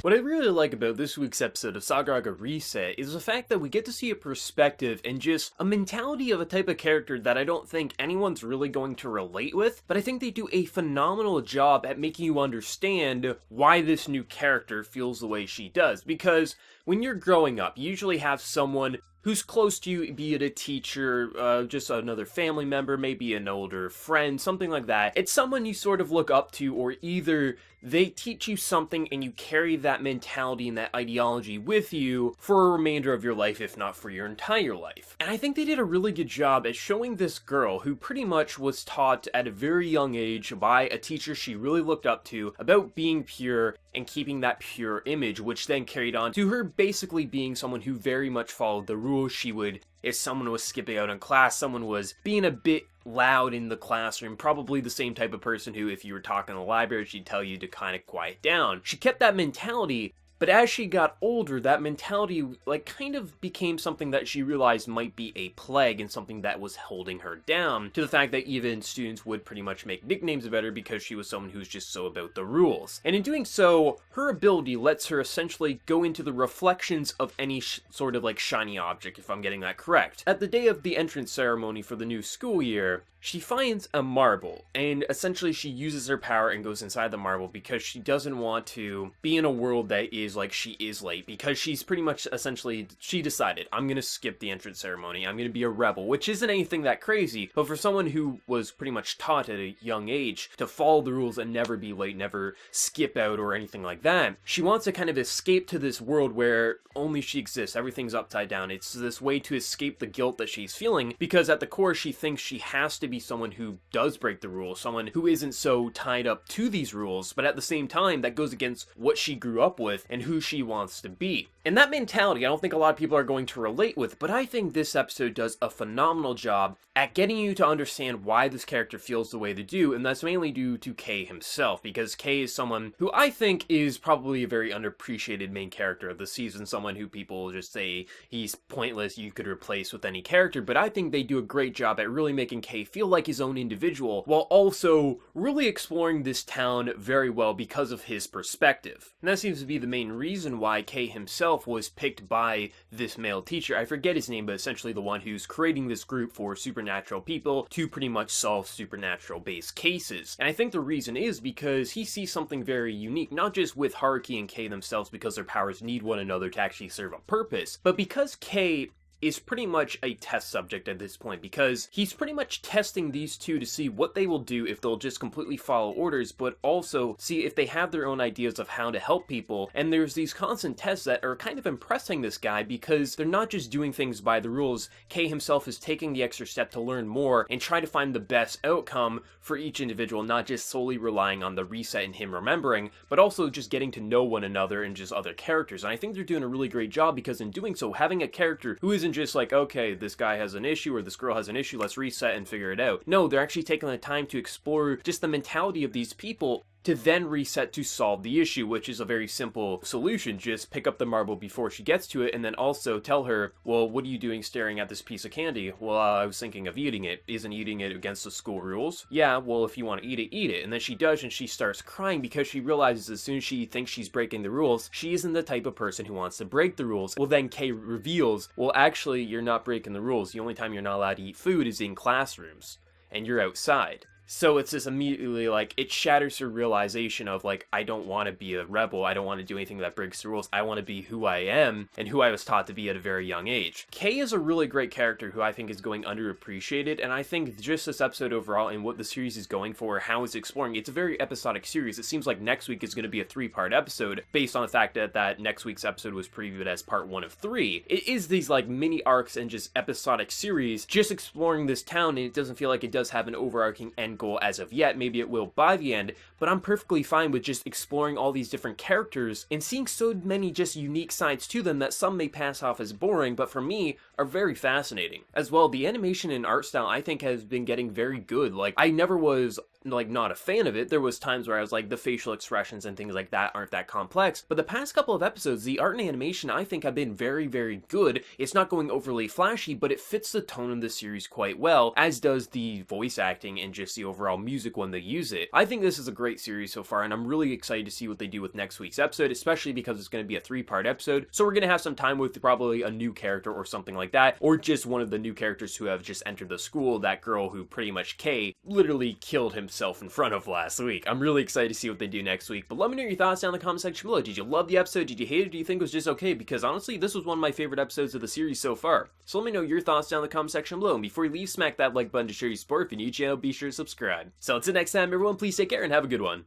What I really like about this week's episode of Sagrada Reset is the fact that we get to see a perspective and just a mentality of a type of character that I don't think anyone's really going to relate with, but I think they do a phenomenal job at making you understand why this new character feels the way she does. Because when you're growing up, you usually have someone who's close to you, be it a teacher, just another family member, maybe an older friend, something like that. It's someone you sort of look up to, or either they teach you something and you carry that mentality and that ideology with you for a remainder of your life, if not for your entire life. And I think they did a really good job at showing this girl who pretty much was taught at a very young age by a teacher she really looked up to about being pure and keeping that pure image, which then carried on to her basically being someone who very much followed the rules. She would, if someone was skipping out in class, someone was being a bit loud in the classroom, probably the same type of person who, if you were talking in the library, she'd tell you to kind of quiet down. She kept that mentality, but as she got older, that mentality, kind of became something that she realized might be a plague and something that was holding her down, to the fact that even students would pretty much make nicknames about her because she was someone who's just so about the rules. And in doing so, her ability lets her essentially go into the reflections of any sort of shiny object, if I'm getting that correct. At the day of the entrance ceremony for the new school year, she finds a marble, and essentially she uses her power and goes inside the marble because she doesn't want to be in a world that is like she is late, because she's pretty much essentially, she decided, I'm gonna skip the entrance ceremony, I'm gonna be a rebel, which isn't anything that crazy, but for someone who was pretty much taught at a young age to follow the rules and never be late, never skip out or anything like that, she wants to kind of escape to this world where only she exists, everything's upside down. It's this way to escape the guilt that she's feeling, because at the core she thinks she has to be someone who does break the rules, someone who isn't so tied up to these rules, but at the same time that goes against what she grew up with and who she wants to be. And that mentality I don't think a lot of people are going to relate with, but I think this episode does a phenomenal job at getting you to understand why this character feels the way they do, and that's mainly due to Kay himself, because Kay is someone who I think is probably a very underappreciated main character of the season, someone who people just say he's pointless, you could replace with any character, but I think they do a great job at really making Kay feel like his own individual, while also really exploring this town very well because of his perspective. And that seems to be the main reason why Kay himself was picked by this male teacher. I forget his name, but essentially the one who's creating this group for supernatural people to pretty much solve supernatural based cases. And I think the reason is because he sees something very unique, not just with Haruki and Kay themselves because their powers need one another to actually serve a purpose, but because Kay is pretty much a test subject at this point, because he's pretty much testing these two to see what they will do if they'll just completely follow orders, but also see if they have their own ideas of how to help people. And there's these constant tests that are kind of impressing this guy because they're not just doing things by the rules. Kay himself is taking the extra step to learn more and try to find the best outcome for each individual, not just solely relying on the reset and him remembering, but also just getting to know one another and just other characters. And I think they're doing a really great job, because in doing so, having a character who isn't just like, okay, this guy has an issue or this girl has an issue, let's reset and figure it out. No, they're actually taking the time to explore just the mentality of these people to then reset to solve the issue, which is a very simple solution. Just pick up the marble before she gets to it, and then also tell her, well, what are you doing staring at this piece of candy? Well, I was thinking of eating it. Isn't eating it against the school rules? Yeah, well, if you want to eat it, eat it. And then she does, and she starts crying because she realizes as soon as she thinks she's breaking the rules, she isn't the type of person who wants to break the rules. Well, then Kay reveals, well, actually, you're not breaking the rules. The only time you're not allowed to eat food is in classrooms, and you're outside. So it's just immediately it shatters her realization of I don't want to be a rebel, I don't want to do anything that breaks the rules, I want to be who I am and who I was taught to be at a very young age. Kay is a really great character who I think is going underappreciated, and I think just this episode overall and what the series is going for, how it's exploring, it's a very episodic series. It seems like next week is going to be a 3-part episode based on the fact that next week's episode was previewed as part 1 of 3. It is these mini arcs and just episodic series just exploring this town, and it doesn't feel like it does have an overarching end goal as of yet. Maybe it will by the end, but I'm perfectly fine with just exploring all these different characters and seeing so many just unique sides to them that some may pass off as boring, but for me are very fascinating. As well, the animation and art style I think has been getting very good. I never was like not a fan of it. There was times where I was like, the facial expressions and things like that aren't that complex, but the past couple of episodes, the art and animation I think have been very, very good. It's not going overly flashy, but it fits the tone of the series quite well, as does the voice acting and just the overall music when they use it. I think this is a great series so far, and I'm really excited to see what they do with next week's episode, especially because it's going to be a 3-part episode, so we're going to have some time with probably a new character or something like that, or just one of the new characters who have just entered the school, that girl who pretty much Kay literally killed himself in front of last week. I'm really excited to see what they do next week, but let me know your thoughts down in the comment section below. Did you love the episode? Did you hate it? Do you think it was just okay? Because honestly, this was one of my favorite episodes of the series so far. So let me know your thoughts down in the comment section below, and before you leave, smack that like button to show your support. If you're new to the channel, be sure to subscribe. So until next time, everyone, please take care and have a good one.